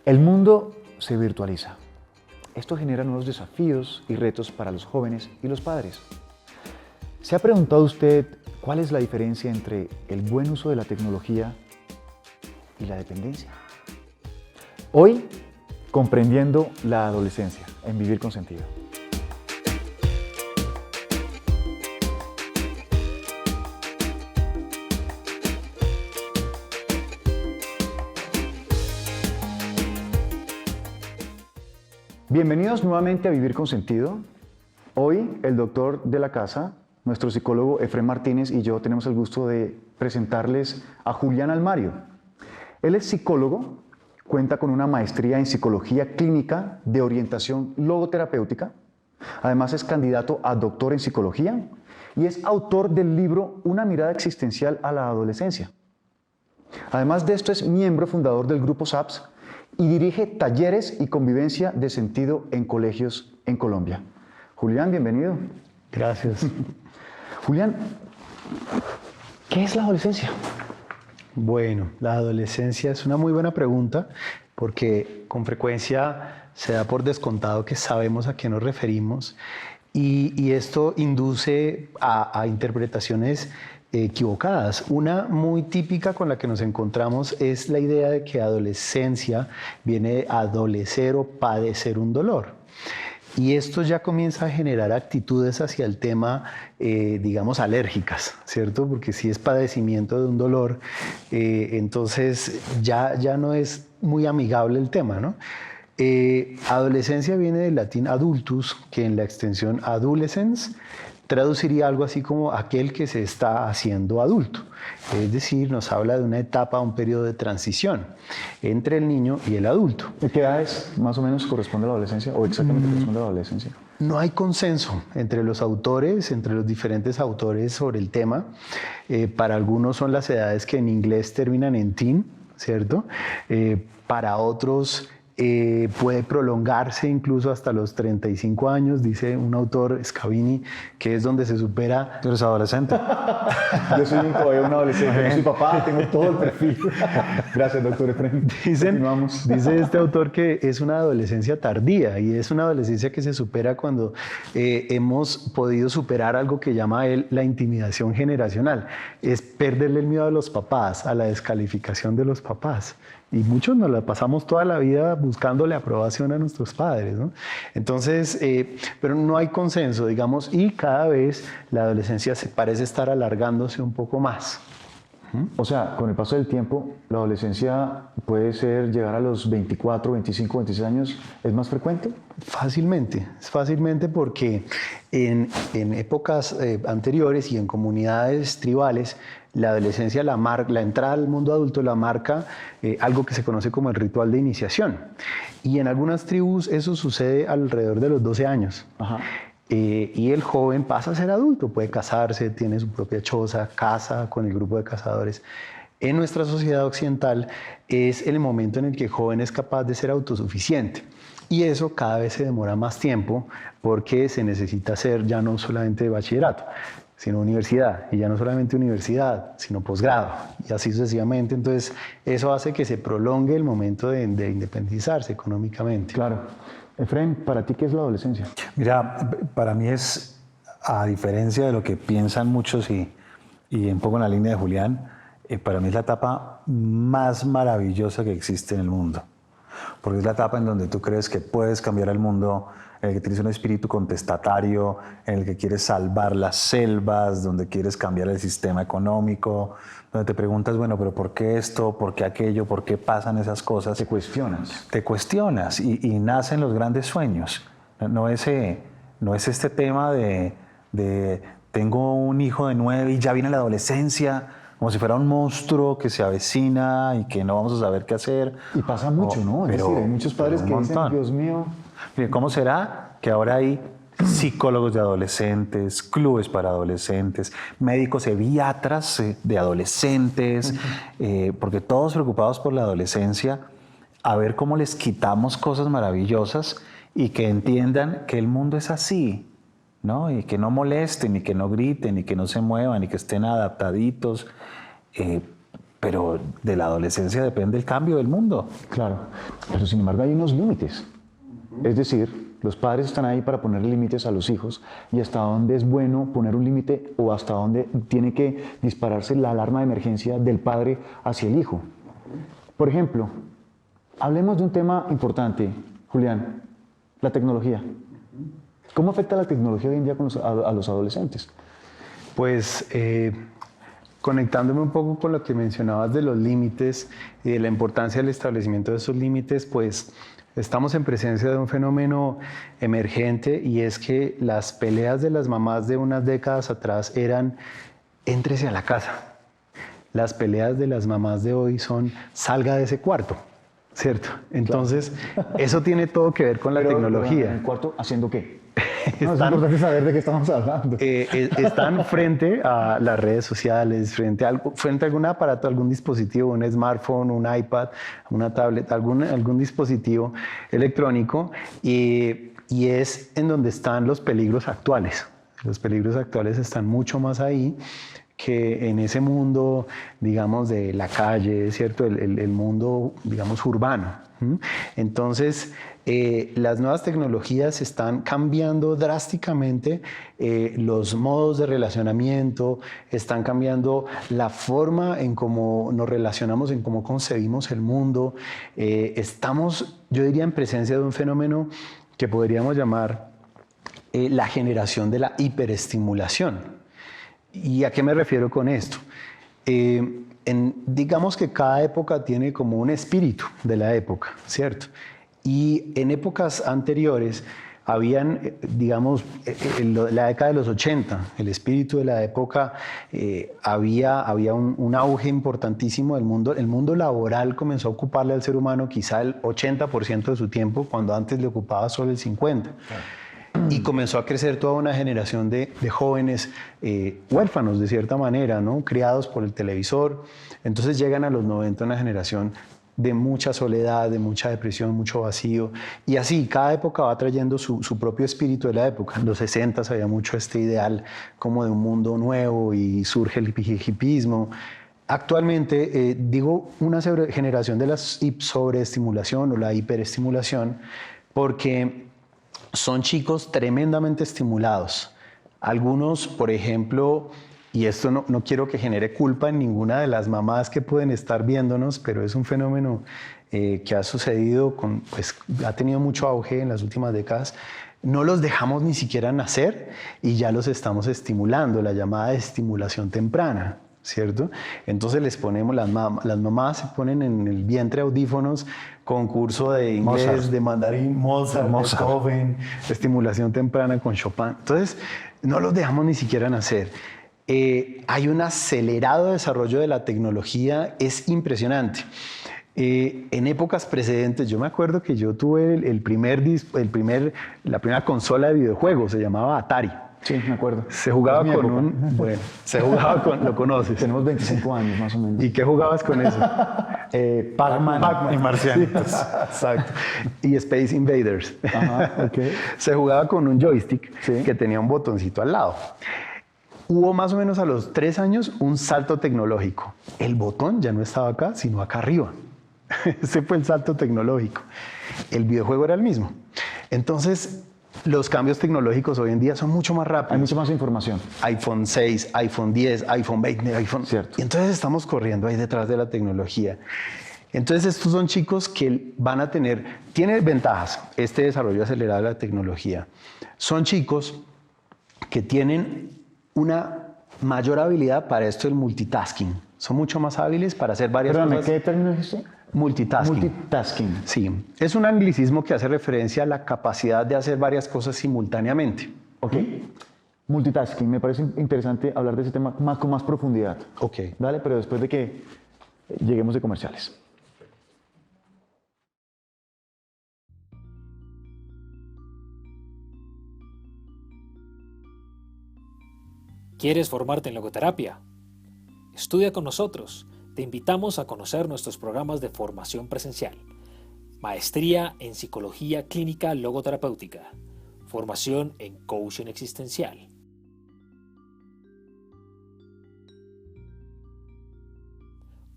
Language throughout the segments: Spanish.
El mundo se virtualiza. Esto genera nuevos desafíos y retos para los jóvenes y los padres. ¿Se ha preguntado usted cuál es la diferencia entre el buen uso de la tecnología y la dependencia? Hoy, comprendiendo la adolescencia en Vivir con Sentido. Bienvenidos nuevamente a Vivir con Sentido. Hoy el doctor de la casa, nuestro psicólogo Efrén Martínez y yo tenemos el gusto de presentarles a Julián Almario. Él es psicólogo, cuenta con una maestría en psicología clínica de orientación logoterapéutica. Además es candidato a doctor en psicología y es autor del libro Una mirada existencial a la adolescencia. Además de esto es miembro fundador del grupo SAPS y dirige talleres y convivencia de sentido en colegios en Colombia. Julián, bienvenido. Gracias. Julián, ¿qué es la adolescencia? Bueno, la adolescencia es una muy buena pregunta porque con frecuencia se da por descontado que sabemos a qué nos referimos y esto induce a interpretaciones equivocadas. Una muy típica con la que nos encontramos es la idea de que adolescencia viene de adolecer o padecer un dolor. Y esto ya comienza a generar actitudes hacia el tema, digamos, alérgicas, ¿cierto? Porque si es padecimiento de un dolor, entonces ya no es muy amigable el tema, ¿no? Adolescencia viene del latín adultus, que en la extensión adolescens traduciría algo así como aquel que se está haciendo adulto. Es decir, nos habla de una etapa, un periodo de transición entre el niño y el adulto. ¿De qué edades más o menos corresponde a la adolescencia o exactamente corresponde a la adolescencia? No hay consenso entre los autores, entre los diferentes autores sobre el tema. Para algunos son las edades que en inglés terminan en teen, ¿cierto? Para otros puede prolongarse incluso hasta los 35 años, dice un autor, Scavini, que es donde se supera... ¿Tú eres adolescente? Yo soy todavía un adolescente, yo soy papá, tengo todo el perfil. Gracias, doctor Efrén. Dice este autor que es una adolescencia tardía y es una adolescencia que se supera cuando hemos podido superar algo que llama él la intimidación generacional. Es perderle el miedo a los papás, a la descalificación de los papás. Y muchos nos la pasamos toda la vida buscándole aprobación a nuestros padres, ¿no? Entonces, pero no hay consenso, digamos, y cada vez la adolescencia se parece estar alargándose un poco más. O sea, con el paso del tiempo, la adolescencia puede ser llegar a los 24, 25, 26 años, ¿es más frecuente? Fácilmente porque en épocas anteriores y en comunidades tribales, la adolescencia, la entrada al mundo adulto la marca algo que se conoce como el ritual de iniciación. Y en algunas tribus eso sucede alrededor de los 12 años. Ajá. Y el joven pasa a ser adulto, puede casarse, tiene su propia choza, casa con el grupo de cazadores. En nuestra sociedad occidental es el momento en el que el joven es capaz de ser autosuficiente. Y eso cada vez se demora más tiempo porque se necesita hacer ya no solamente bachillerato, sino universidad. Y ya no solamente universidad, sino posgrado. Y así sucesivamente. Entonces, eso hace que se prolongue el momento de independizarse económicamente. Claro. Efrén, ¿para ti qué es la adolescencia? Mira, para mí es, a diferencia de lo que piensan muchos y un poco en la línea de Julián, para mí es la etapa más maravillosa que existe en el mundo. Porque es la etapa en donde tú crees que puedes cambiar el mundo, en el que tienes un espíritu contestatario, en el que quieres salvar las selvas, donde quieres cambiar el sistema económico, donde te preguntas, bueno, pero ¿por qué esto? ¿Por qué aquello? ¿Por qué pasan esas cosas? Te cuestionas. Te cuestionas y nacen los grandes sueños. No es este tema de tengo un hijo de 9 y ya viene la adolescencia, como si fuera un monstruo que se avecina y que no vamos a saber qué hacer. Y pasa mucho, ¿no? Es decir, hay muchos padres que dicen, Dios mío. Mire, ¿cómo será que ahora hay psicólogos de adolescentes, clubes para adolescentes, médicos pediatras de adolescentes, porque todos preocupados por la adolescencia, a ver cómo les quitamos cosas maravillosas y que entiendan que el mundo es así, ¿no? Y que no molesten, y que no griten, y que no se muevan, y que estén adaptaditos. pero de la adolescencia depende el cambio del mundo. Claro, pero sin embargo hay unos límites. Es decir, los padres están ahí para poner límites a los hijos y hasta dónde es bueno poner un límite o hasta dónde tiene que dispararse la alarma de emergencia del padre hacia el hijo. Por ejemplo, hablemos de un tema importante, Julián, la tecnología. ¿Cómo afecta la tecnología hoy en día a los adolescentes? Pues conectándome un poco con lo que mencionabas de los límites y de la importancia del establecimiento de esos límites, pues estamos en presencia de un fenómeno emergente y es que las peleas de las mamás de unas décadas atrás eran éntrese a la casa. Las peleas de las mamás de hoy son salga de ese cuarto, ¿cierto? Entonces, eso tiene todo que ver con la tecnología. ¿En el cuarto haciendo qué? No, es importante saber de qué estamos hablando. Están frente a las redes sociales, frente a algún aparato, algún dispositivo, un smartphone, un iPad, una tablet, algún dispositivo electrónico y es en donde están los peligros actuales. Los peligros actuales están mucho más ahí que en ese mundo, digamos, de la calle, ¿cierto? El mundo, digamos, urbano. Entonces, las nuevas tecnologías están cambiando drásticamente los modos de relacionamiento, están cambiando la forma en cómo nos relacionamos, en cómo concebimos el mundo. Estamos, yo diría, en presencia de un fenómeno que podríamos llamar la generación de la hiperestimulación. ¿Y a qué me refiero con esto? Digamos que cada época tiene como un espíritu de la época, ¿cierto? Y en épocas anteriores habían, digamos, en la década de los 80, el espíritu de la época, había un auge importantísimo del mundo. El mundo laboral comenzó a ocuparle al ser humano quizá el 80% de su tiempo, cuando antes le ocupaba solo el 50%. Claro. Y comenzó a crecer toda una generación de jóvenes huérfanos, de cierta manera, ¿no? Criados por el televisor. Entonces llegan a los 90 una generación de mucha soledad, de mucha depresión, mucho vacío. Y así, cada época va trayendo su propio espíritu de la época. En los 60 había mucho este ideal como de un mundo nuevo y surge el hipismo. Actualmente, digo una generación de la sobreestimulación o la hiperestimulación, porque son chicos tremendamente estimulados. Algunos, por ejemplo, y esto no quiero que genere culpa en ninguna de las mamás que pueden estar viéndonos, pero es un fenómeno que ha sucedido, pues, ha tenido mucho auge en las últimas décadas. No los dejamos ni siquiera nacer y ya los estamos estimulando, la llamada estimulación temprana, ¿cierto? Entonces les ponemos, las mamás se ponen en el vientre audífonos, concurso de inglés, Mozart, de mandarín, Mozart, Beethoven, estimulación temprana con Chopin. Entonces no los dejamos ni siquiera nacer. Hay un acelerado desarrollo de la tecnología, es impresionante. En épocas precedentes, yo me acuerdo que yo tuve la primera consola de videojuegos, se llamaba Atari. Sí, me acuerdo. Se jugaba con ¿lo conoces? Tenemos 25 años más o menos. ¿Y qué jugabas con eso? Pac-Man y Marcianitos. Sí, exacto. Y Space Invaders. Ajá, okay. Se jugaba con un joystick, sí, que tenía un botoncito al lado. Hubo más o menos a los 3 años un salto tecnológico. El botón ya no estaba acá, sino acá arriba. Ese fue el salto tecnológico. El videojuego era el mismo. Entonces, los cambios tecnológicos hoy en día son mucho más rápidos. Hay mucha más información. iPhone 6, iPhone 10, iPhone 20, iPhone... Cierto. Y entonces estamos corriendo ahí detrás de la tecnología. Entonces estos son chicos que tienen ventajas, este desarrollo acelerado de la tecnología. Son chicos que tienen una mayor habilidad para esto del multitasking. Son mucho más hábiles para hacer varias cosas. ¿Qué término dijiste? Multitasking. Multitasking. Sí, es un anglicismo que hace referencia a la capacidad de hacer varias cosas simultáneamente. Ok. Multitasking, me parece interesante hablar de ese tema con más profundidad. Ok. Dale, pero después de que lleguemos de comerciales. ¿Quieres formarte en logoterapia? Estudia con nosotros. Te invitamos a conocer nuestros programas de formación presencial. Maestría en Psicología Clínica Logoterapéutica. Formación en Coaching Existencial.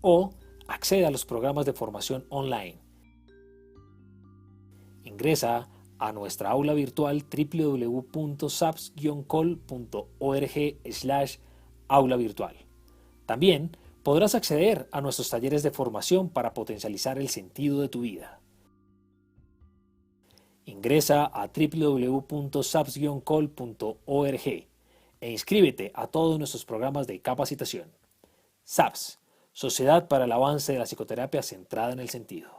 o accede a los programas de formación online. Ingresa a nuestra aula virtual www.saps-col.org/aula virtual. También podrás acceder a nuestros talleres de formación para potencializar el sentido de tu vida. Ingresa a www.saps-col.org e inscríbete a todos nuestros programas de capacitación. SAPS, Sociedad para el Avance de la Psicoterapia Centrada en el Sentido.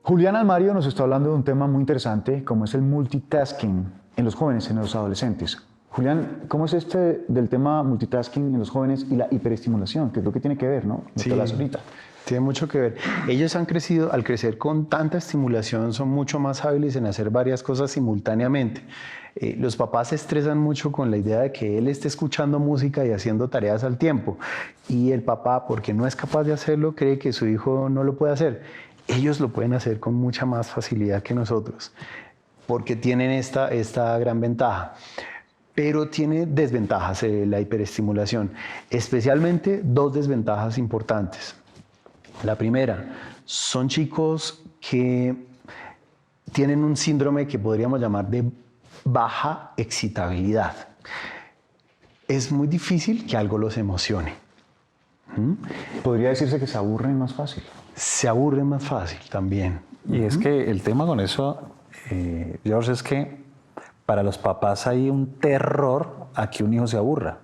Julián Almario nos está hablando de un tema muy interesante, como es el multitasking en los jóvenes, en los adolescentes. Julián, ¿cómo es este del tema multitasking en los jóvenes y la hiperestimulación? Que es lo que tiene que ver, ¿no? Sí, ahorita. tiene mucho que ver. Ellos han crecido, al crecer con tanta estimulación, son mucho más hábiles en hacer varias cosas simultáneamente. Los papás se estresan mucho con la idea de que él esté escuchando música y haciendo tareas al tiempo. Y el papá, porque no es capaz de hacerlo, cree que su hijo no lo puede hacer. Ellos lo pueden hacer con mucha más facilidad que nosotros, porque tienen esta gran ventaja. Pero tiene desventajas la hiperestimulación, especialmente dos desventajas importantes. La primera, son chicos que tienen un síndrome que podríamos llamar de baja excitabilidad. Es muy difícil que algo los emocione. Podría decirse que se aburren más fácil. Se aburren más fácil también. Y es que el tema con eso, George, es que para los papás hay un terror a que un hijo se aburra,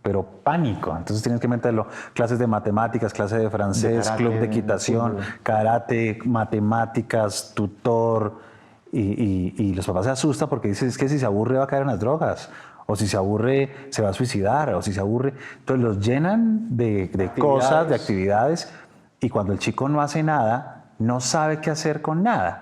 pero pánico. Entonces tienes que meterlo. Clases de matemáticas, clases de francés, karate, club de equitación, karate, matemáticas, tutor. Y los papás se asustan porque dicen, es que si se aburre va a caer en las drogas. O si se aburre se va a suicidar. O si se aburre... Entonces los llenan de cosas, de actividades. Y cuando el chico no hace nada, no sabe qué hacer con nada.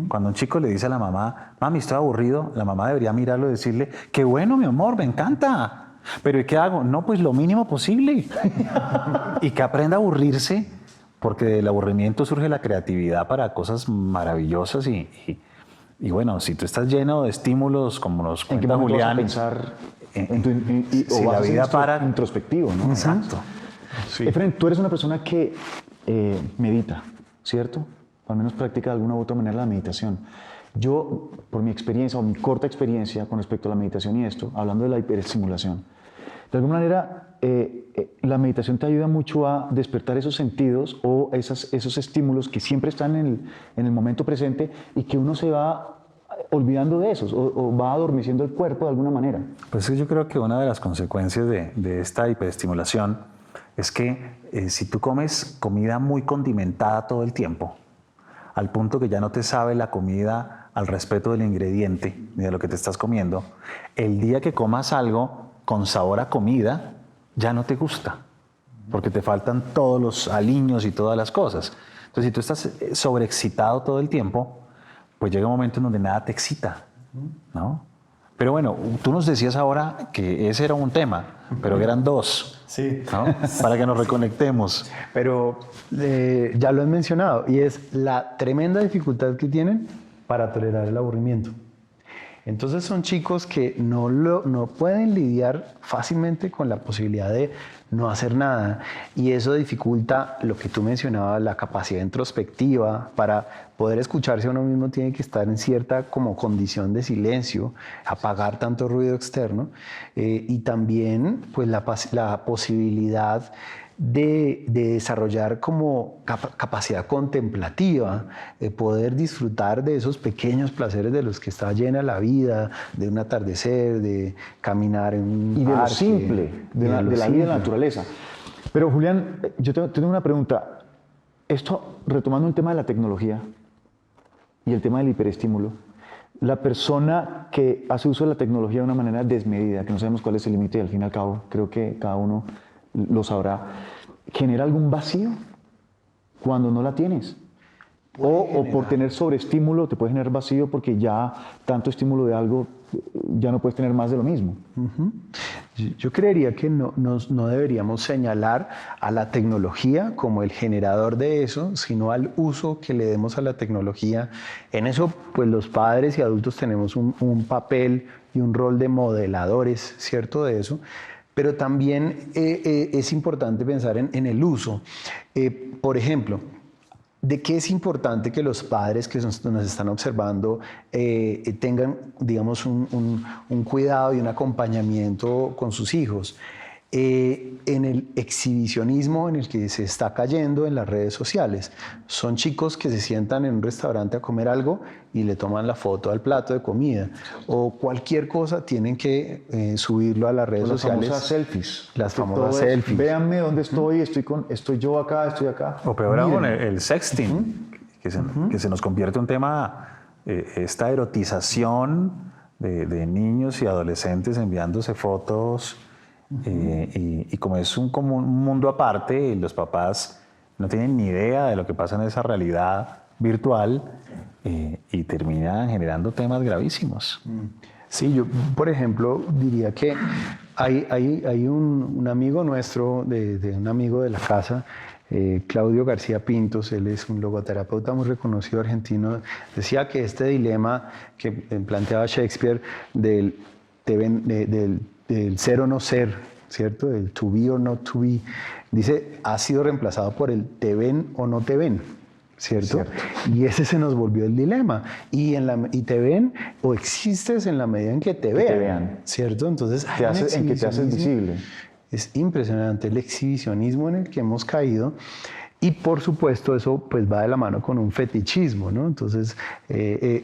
Cuando un chico le dice a la mamá, mami, estoy aburrido, la mamá debería mirarlo y decirle, qué bueno, mi amor, me encanta. Pero ¿y qué hago? No, pues lo mínimo posible. Y que aprenda a aburrirse, porque del aburrimiento surge la creatividad para cosas maravillosas. Y bueno, si tú estás lleno de estímulos, como nos ¿En qué cuenta momento vas a Julián, pensar si la vida para... introspectivo, ¿no? Exacto. Sí. Efren, tú eres una persona que medita, ¿cierto? Al menos practica de alguna u otra manera la meditación. Yo, por mi experiencia o mi corta experiencia con respecto a la meditación y esto, hablando de la hiperestimulación, de alguna manera la meditación te ayuda mucho a despertar esos sentidos o esos estímulos que siempre están en el momento presente y que uno se va olvidando de esos o va adormeciendo el cuerpo de alguna manera. Pues yo creo que una de las consecuencias de esta hiperestimulación es que si tú comes comida muy condimentada todo el tiempo, al punto que ya no te sabe la comida al respeto del ingrediente ni de lo que te estás comiendo, el día que comas algo con sabor a comida, ya no te gusta, porque te faltan todos los aliños y todas las cosas. Entonces, si tú estás sobreexcitado todo el tiempo, pues llega un momento en donde nada te excita, ¿no? Pero bueno, tú nos decías ahora que ese era un tema, pero eran dos, Sí. ¿no? Para que nos reconectemos. Pero ya lo han mencionado, y es la tremenda dificultad que tienen para tolerar el aburrimiento. Entonces son chicos que no pueden lidiar fácilmente con la posibilidad de no hacer nada, y eso dificulta lo que tú mencionabas, la capacidad introspectiva. Para poder escucharse a uno mismo tiene que estar en cierta como condición de silencio, apagar tanto ruido externo, y también pues la posibilidad de desarrollar como capacidad contemplativa, de poder disfrutar de esos pequeños placeres de los que está llena la vida, de un atardecer, de caminar en un Y de lo parque, simple, de la vida de la naturaleza. Pero Julián, yo tengo una pregunta. Esto, retomando el tema de la tecnología y el tema del hiperestímulo, la persona que hace uso de la tecnología de una manera desmedida, que no sabemos cuál es el límite y al fin y al cabo creo que cada uno lo sabrá, ¿genera algún vacío cuando no la tienes? O por tener sobreestímulo te puede generar vacío porque ya tanto estímulo de algo ya no puedes tener más de lo mismo. Yo creería que no deberíamos señalar a la tecnología como el generador de eso, sino al uso que le demos a la tecnología. En eso, pues los padres y adultos tenemos un papel y un rol de modeladores, ¿cierto? De eso. Pero también es importante pensar en el uso. Por ejemplo, ¿de qué es importante que los padres que nos están observando tengan, digamos, un cuidado y un acompañamiento con sus hijos? En el exhibicionismo en el que se está cayendo en las redes sociales. Son chicos que se sientan en un restaurante a comer algo y le toman la foto al plato de comida. O cualquier cosa tienen que subirlo a las redes sociales. Las famosas selfies. Las Que famosas todo es, selfies. Véanme dónde estoy, estoy yo acá, estoy acá. O peor aún, Miren. el sexting, que se nos convierte en un tema, esta erotización de niños y adolescentes enviándose fotos. Y como es como un mundo aparte, los papás no tienen ni idea de lo que pasa en esa realidad virtual y terminan generando temas gravísimos. Sí, yo, por ejemplo, diría que hay un amigo nuestro, de un amigo de la casa, Claudio García Pintos, él es un logoterapeuta muy reconocido argentino, decía que este dilema que planteaba Shakespeare del ser o no ser, ¿cierto? Del to be or not to be, dice, ha sido reemplazado por el te ven o no te ven, ¿cierto? Y ese se nos volvió el dilema. Y te ven o existes en la medida en que te vean, ¿cierto? Entonces, en que te haces visible. Es impresionante el exhibicionismo en el que hemos caído. Y por supuesto eso pues va de la mano con un fetichismo, ¿no? Entonces,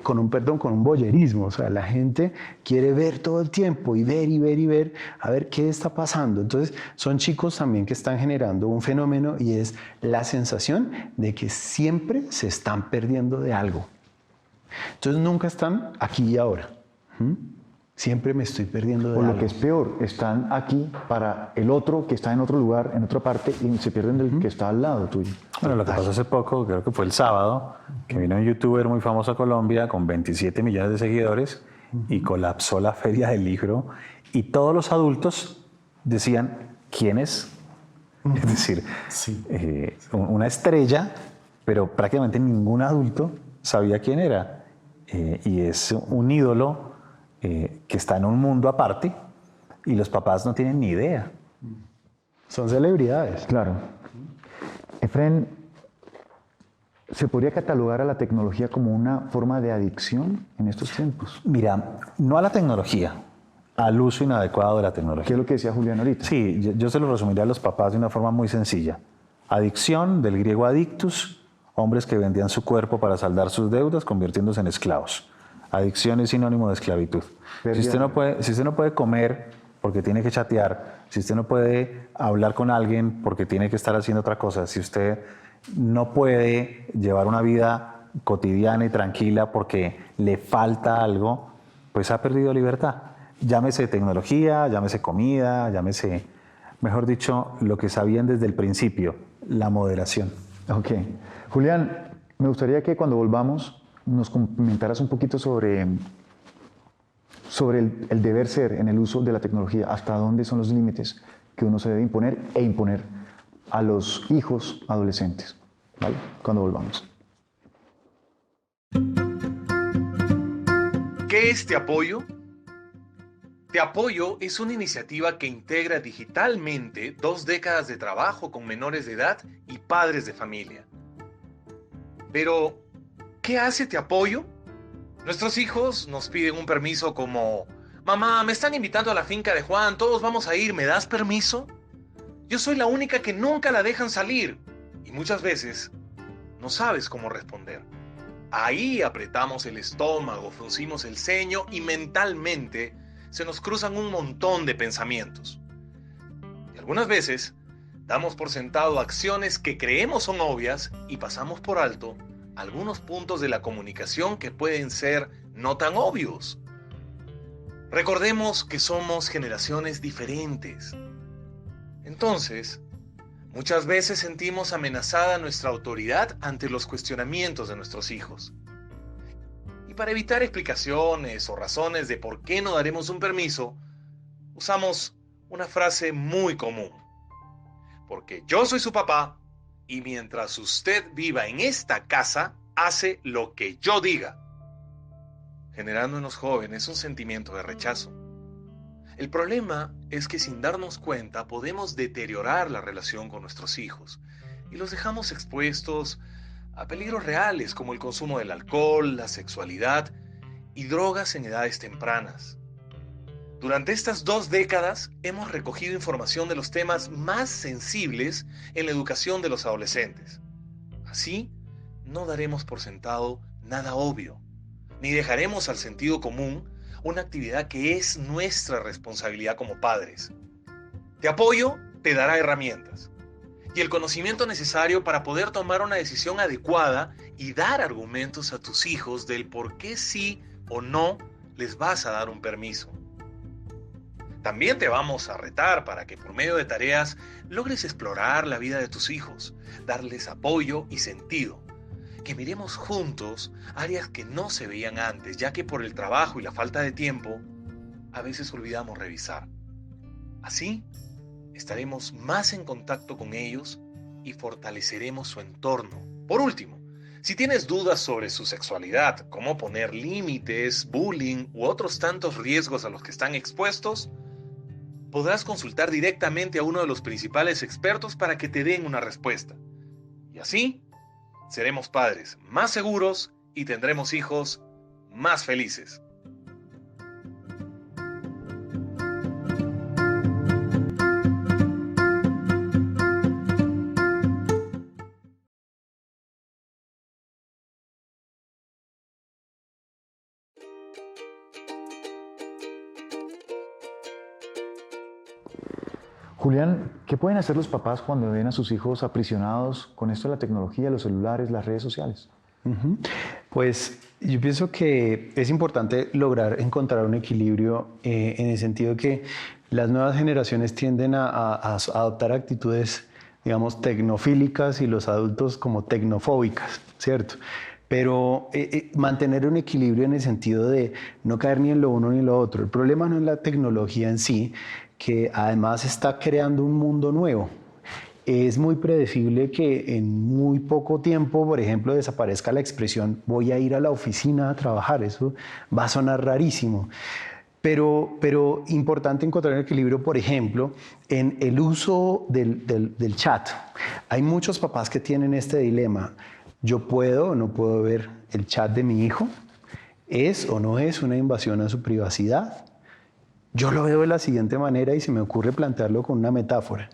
con un voyerismo, o sea, la gente quiere ver todo el tiempo y ver y ver y ver, a ver qué está pasando. Entonces, son chicos también que están generando un fenómeno y es la sensación de que siempre se están perdiendo de algo. Entonces, nunca están aquí y ahora. Siempre me estoy perdiendo de O algo. lo que es peor, están aquí para el otro que está en otro lugar, en otra parte, y se pierden del que está al lado tuyo. Bueno, lo que pasó hace poco, creo que fue el sábado, que vino un youtuber muy famoso a Colombia con 27 millones de seguidores y colapsó la feria del libro y todos los adultos decían, ¿quién es? Es decir, una estrella, pero prácticamente ningún adulto sabía quién era. Y es un ídolo que está en un mundo aparte y los papás no tienen ni idea. Son celebridades. Claro. Efren, ¿se podría catalogar a la tecnología como una forma de adicción en estos tiempos? Mira, no a la tecnología, al uso inadecuado de la ¿Qué tecnología. es lo que decía Julián ahorita? Sí, yo se lo resumiría a los papás de una forma muy sencilla. Adicción, del griego adictus, hombres que vendían su cuerpo para saldar sus deudas convirtiéndose en esclavos. Adicción es sinónimo de esclavitud. Si usted no puede comer porque tiene que chatear, si usted no puede hablar con alguien porque tiene que estar haciendo otra cosa, si usted no puede llevar una vida cotidiana y tranquila porque le falta algo, pues ha perdido libertad. Llámese tecnología, llámese comida, llámese, mejor dicho, lo que sabían desde el principio, la moderación. Ok. Julián, me gustaría que cuando volvamos nos comentaras un poquito sobre el deber ser en el uso de la tecnología, hasta dónde son los límites que uno se debe imponer a los hijos adolescentes, ¿vale? Cuando volvamos. ¿Qué es Te Apoyo? Te Apoyo es una iniciativa que integra digitalmente 2 décadas de trabajo con menores de edad y padres de familia. Pero, ¿qué hace Te Apoyo? Nuestros hijos nos piden un permiso como: mamá, me están invitando a la finca de Juan, todos vamos a ir, ¿me das permiso? Yo soy la única que nunca la dejan salir y muchas veces no sabes cómo responder. Ahí apretamos el estómago, fruncimos el ceño y mentalmente se nos cruzan un montón de pensamientos. Y algunas veces damos por sentado acciones que creemos son obvias y pasamos por alto algunos puntos de la comunicación que pueden ser no tan obvios. Recordemos que somos generaciones diferentes. Entonces, muchas veces sentimos amenazada nuestra autoridad ante los cuestionamientos de nuestros hijos. Y para evitar explicaciones o razones de por qué no daremos un permiso, usamos una frase muy común. Porque yo soy su papá y mientras usted viva en esta casa, hace lo que yo diga, generando en los jóvenes un sentimiento de rechazo. El problema es que sin darnos cuenta podemos deteriorar la relación con nuestros hijos y los dejamos expuestos a peligros reales como el consumo del alcohol, la sexualidad y drogas en edades tempranas. Durante estas 2 décadas hemos recogido información de los temas más sensibles en la educación de los adolescentes. Así, no daremos por sentado nada obvio, ni dejaremos al sentido común una actividad que es nuestra responsabilidad como padres. Te apoyo te dará herramientas y el conocimiento necesario para poder tomar una decisión adecuada y dar argumentos a tus hijos del por qué sí o no les vas a dar un permiso. También te vamos a retar para que por medio de tareas logres explorar la vida de tus hijos, darles apoyo y sentido. Que miremos juntos áreas que no se veían antes, ya que por el trabajo y la falta de tiempo, a veces olvidamos revisar. Así, estaremos más en contacto con ellos y fortaleceremos su entorno. Por último, si tienes dudas sobre su sexualidad, cómo poner límites, bullying u otros tantos riesgos a los que están expuestos, podrás consultar directamente a uno de los principales expertos para que te den una respuesta. Y así, seremos padres más seguros y tendremos hijos más felices. Julián, ¿qué pueden hacer los papás cuando ven a sus hijos aprisionados con esto de la tecnología, los celulares, las redes sociales? Pues yo pienso que es importante lograr encontrar un equilibrio en el sentido que las nuevas generaciones tienden a adoptar actitudes, digamos, tecnofílicas y los adultos como tecnofóbicas, ¿cierto? Pero mantener un equilibrio en el sentido de no caer ni en lo uno ni en lo otro. El problema no es la tecnología en sí, que además está creando un mundo nuevo. Es muy predecible que en muy poco tiempo, por ejemplo, desaparezca la expresión voy a ir a la oficina a trabajar. Eso va a sonar rarísimo. Pero importante encontrar un equilibrio, por ejemplo, en el uso del chat. Hay muchos papás que tienen este dilema. ¿Yo puedo o no puedo ver el chat de mi hijo? ¿Es o no es una invasión a su privacidad? Yo lo veo de la siguiente manera y se me ocurre plantearlo con una metáfora.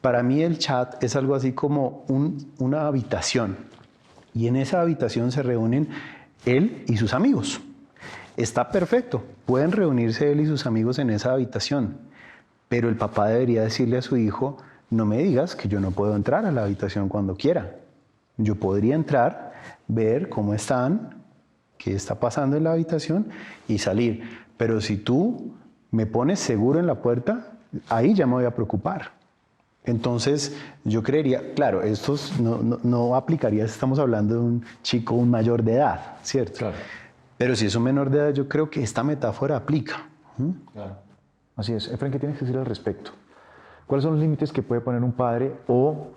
Para mí el chat es algo así como una habitación y en esa habitación se reúnen él y sus amigos. Está perfecto, pueden reunirse él y sus amigos en esa habitación, pero el papá debería decirle a su hijo, no me digas que yo no puedo entrar a la habitación cuando quiera. Yo podría entrar, ver cómo están, qué está pasando en la habitación y salir. Pero si tú me pones seguro en la puerta, ahí ya me voy a preocupar. Entonces, yo creería, claro, esto no aplicaría si estamos hablando de un chico, un mayor de edad, ¿cierto? Claro. Pero si es un menor de edad, yo creo que esta metáfora aplica. Claro. Así es. Efraín, ¿qué tienes que decir al respecto? ¿Cuáles son los límites que puede poner un padre? O,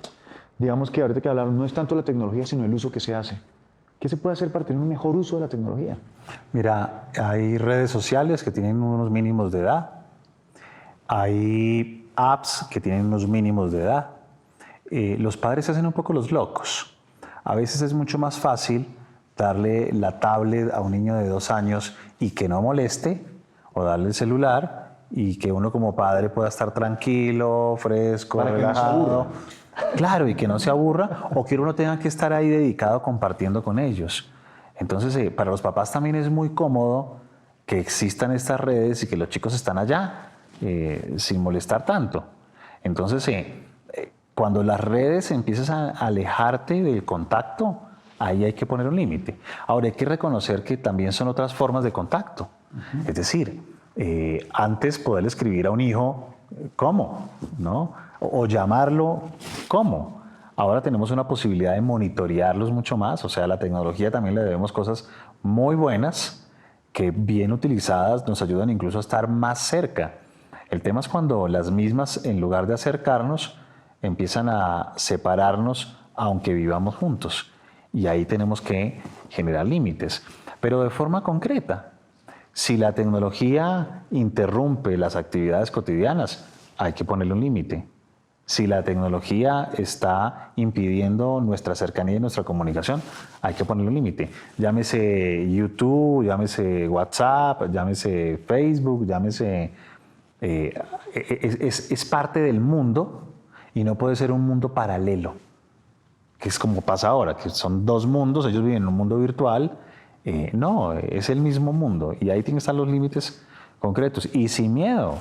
digamos que ahorita que hablaron, no es tanto la tecnología, sino el uso que se hace. ¿Qué se puede hacer para tener un mejor uso de la tecnología? Mira, hay redes sociales que tienen unos mínimos de edad. Hay apps que tienen unos mínimos de edad. Los padres se hacen un poco los locos. A veces es mucho más fácil darle la tablet a un niño de 2 años y que no moleste, o darle el celular y que uno como padre pueda estar tranquilo, fresco, Para que no se relajado. aburra. Claro, y que no se aburra o que uno tenga que estar ahí dedicado compartiendo con ellos. Entonces, para los papás también es muy cómodo que existan estas redes y que los chicos están allá sin molestar tanto. Entonces, cuando las redes empiezas a alejarte del contacto, ahí hay que poner un límite. Ahora, hay que reconocer que también son otras formas de contacto. Es decir, antes poder escribir a un hijo, ¿cómo? ¿No? O llamarlo, ¿cómo? Ahora tenemos una posibilidad de monitorearlos mucho más. O sea, a la tecnología también le debemos cosas muy buenas que bien utilizadas nos ayudan incluso a estar más cerca. El tema es cuando las mismas, en lugar de acercarnos, empiezan a separarnos aunque vivamos juntos. Y ahí tenemos que generar límites, pero de forma concreta. Si la tecnología interrumpe las actividades cotidianas, hay que ponerle un límite. Si la tecnología está impidiendo nuestra cercanía y nuestra comunicación, hay que ponerle un límite. Llámese YouTube, llámese WhatsApp, llámese Facebook, llámese... es parte del mundo y no puede ser un mundo paralelo, que es como pasa ahora, que son dos mundos, ellos viven en un mundo virtual. No, es el mismo mundo y ahí tienen que estar los límites concretos y sin miedo.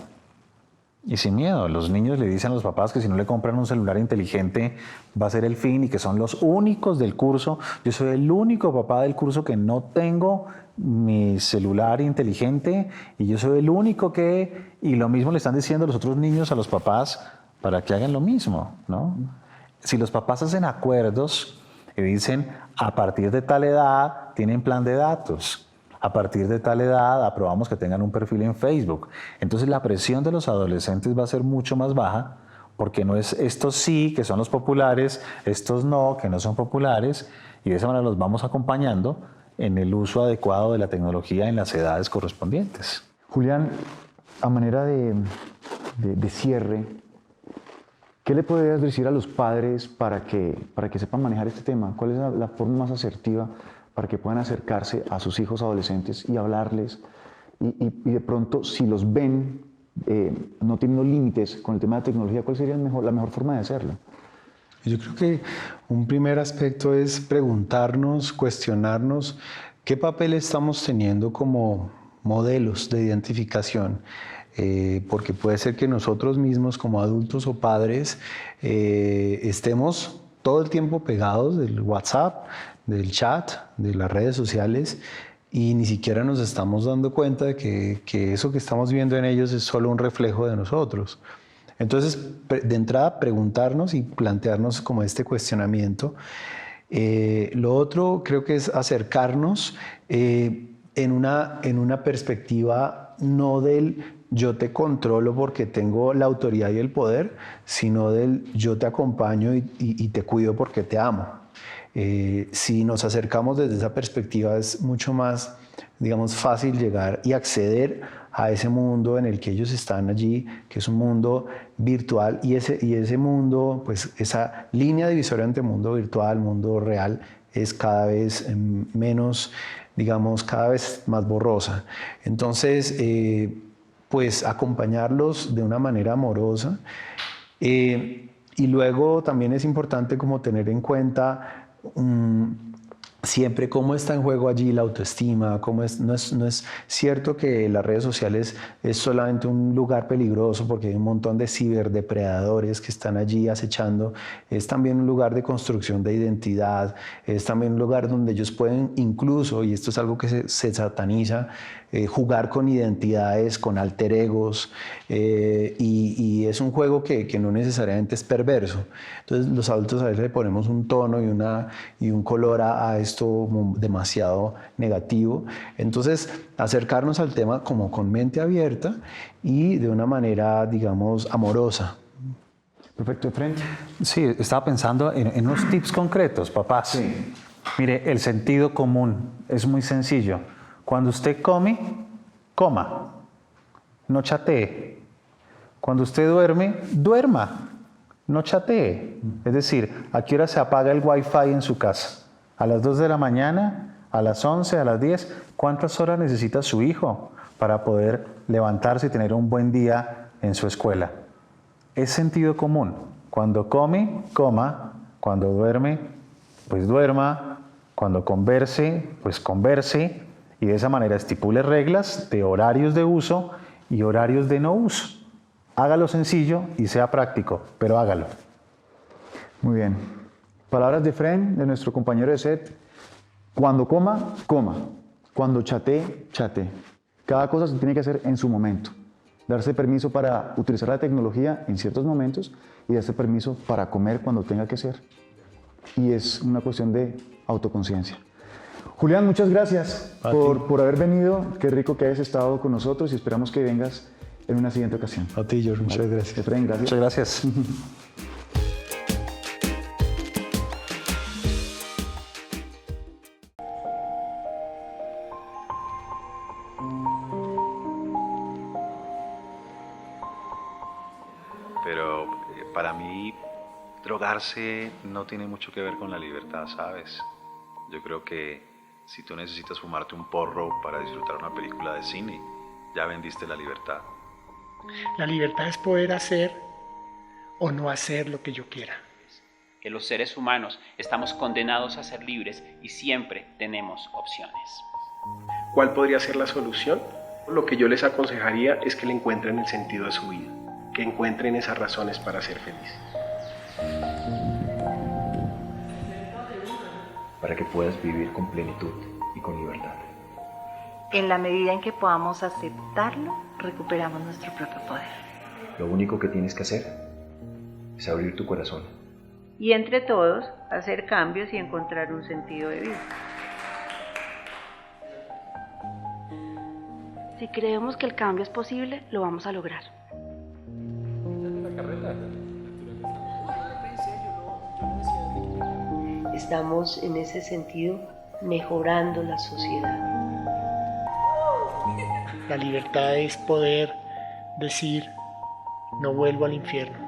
Y sin miedo, los niños le dicen a los papás que si no le compran un celular inteligente va a ser el fin y que son los únicos del curso. Yo soy el único papá del curso que no tengo mi celular inteligente y yo soy el único que... Y lo mismo le están diciendo los otros niños a los papás para que hagan lo mismo, ¿no? Si los papás hacen acuerdos y dicen a partir de tal edad tienen plan de datos, a partir de tal edad aprobamos que tengan un perfil en Facebook. Entonces la presión de los adolescentes va a ser mucho más baja porque no es estos sí, que son los populares, estos no, que no son populares, y de esa manera los vamos acompañando en el uso adecuado de la tecnología en las edades correspondientes. Julián, a manera de cierre, ¿qué le podrías decir a los padres para que sepan manejar este tema? ¿Cuál es la forma más asertiva para que puedan acercarse a sus hijos adolescentes y hablarles? Y de pronto, si los ven no teniendo límites con el tema de la tecnología, ¿cuál sería la mejor forma de hacerlo? Yo creo que un primer aspecto es preguntarnos, cuestionarnos qué papel estamos teniendo como modelos de identificación. Porque puede ser que nosotros mismos como adultos o padres estemos todo el tiempo pegados del WhatsApp, del chat, de las redes sociales y ni siquiera nos estamos dando cuenta de que eso que estamos viendo en ellos es solo un reflejo de nosotros. Entonces, de entrada, preguntarnos y plantearnos como este cuestionamiento. Lo otro creo que es acercarnos en una perspectiva no del yo te controlo porque tengo la autoridad y el poder, sino del yo te acompaño y te cuido porque te amo. Si nos acercamos desde esa perspectiva es mucho más, digamos, fácil llegar y acceder a ese mundo en el que ellos están allí, que es un mundo virtual y ese mundo, pues esa línea divisoria entre mundo virtual, mundo real, es cada vez menos, digamos, cada vez más borrosa. Entonces, pues acompañarlos de una manera amorosa y luego también es importante como tener en cuenta siempre cómo está en juego allí la autoestima, no es cierto que las redes sociales es solamente un lugar peligroso porque hay un montón de ciberdepredadores que están allí acechando, es también un lugar de construcción de identidad, es también un lugar donde ellos pueden incluso, y esto es algo que se sataniza, jugar con identidades, con alter egos, y es un juego que no necesariamente es perverso. Entonces los adultos a veces le ponemos un tono y un color a esto demasiado negativo. Entonces acercarnos al tema como con mente abierta y de una manera, digamos, amorosa. Perfecto, Efren. Sí, estaba pensando en unos tips concretos, papás. Sí. Mire, el sentido común es muy sencillo. Cuando usted come, coma, no chatee. Cuando usted duerme, duerma, no chatee. Es decir, ¿a qué hora se apaga el Wi-Fi en su casa? ¿A las 2 de la mañana? ¿A las 11? ¿A las 10? ¿Cuántas horas necesita su hijo para poder levantarse y tener un buen día en su escuela? Es sentido común. Cuando come, coma. Cuando duerme, pues duerma. Cuando converse, pues converse. Y de esa manera estipule reglas de horarios de uso y horarios de no uso. Hágalo sencillo y sea práctico, pero hágalo. Muy bien. Palabras de Efren, de nuestro compañero de set. Cuando coma, coma. Cuando chatee, chatee. Cada cosa se tiene que hacer en su momento. Darse permiso para utilizar la tecnología en ciertos momentos y darse permiso para comer cuando tenga que ser. Y es una cuestión de autoconciencia. Julián, muchas gracias por haber venido. Qué rico que hayas estado con nosotros y esperamos que vengas en una siguiente ocasión. A ti, George, muchas gracias. Efraín, gracias. Muchas gracias. Pero para mí, drogarse no tiene mucho que ver con la libertad, ¿sabes? Yo creo que si tú necesitas fumarte un porro para disfrutar una película de cine, ya vendiste la libertad. La libertad es poder hacer o no hacer lo que yo quiera. Que los seres humanos estamos condenados a ser libres y siempre tenemos opciones. ¿Cuál podría ser la solución? Lo que yo les aconsejaría es que le encuentren el sentido a su vida, que encuentren esas razones para ser felices. Para que puedas vivir con plenitud y con libertad. En la medida en que podamos aceptarlo, recuperamos nuestro propio poder. Lo único que tienes que hacer es abrir tu corazón. Y entre todos, hacer cambios y encontrar un sentido de vida. Si creemos que el cambio es posible, lo vamos a lograr. Estamos en ese sentido mejorando la sociedad. La libertad es poder decir, no vuelvo al infierno.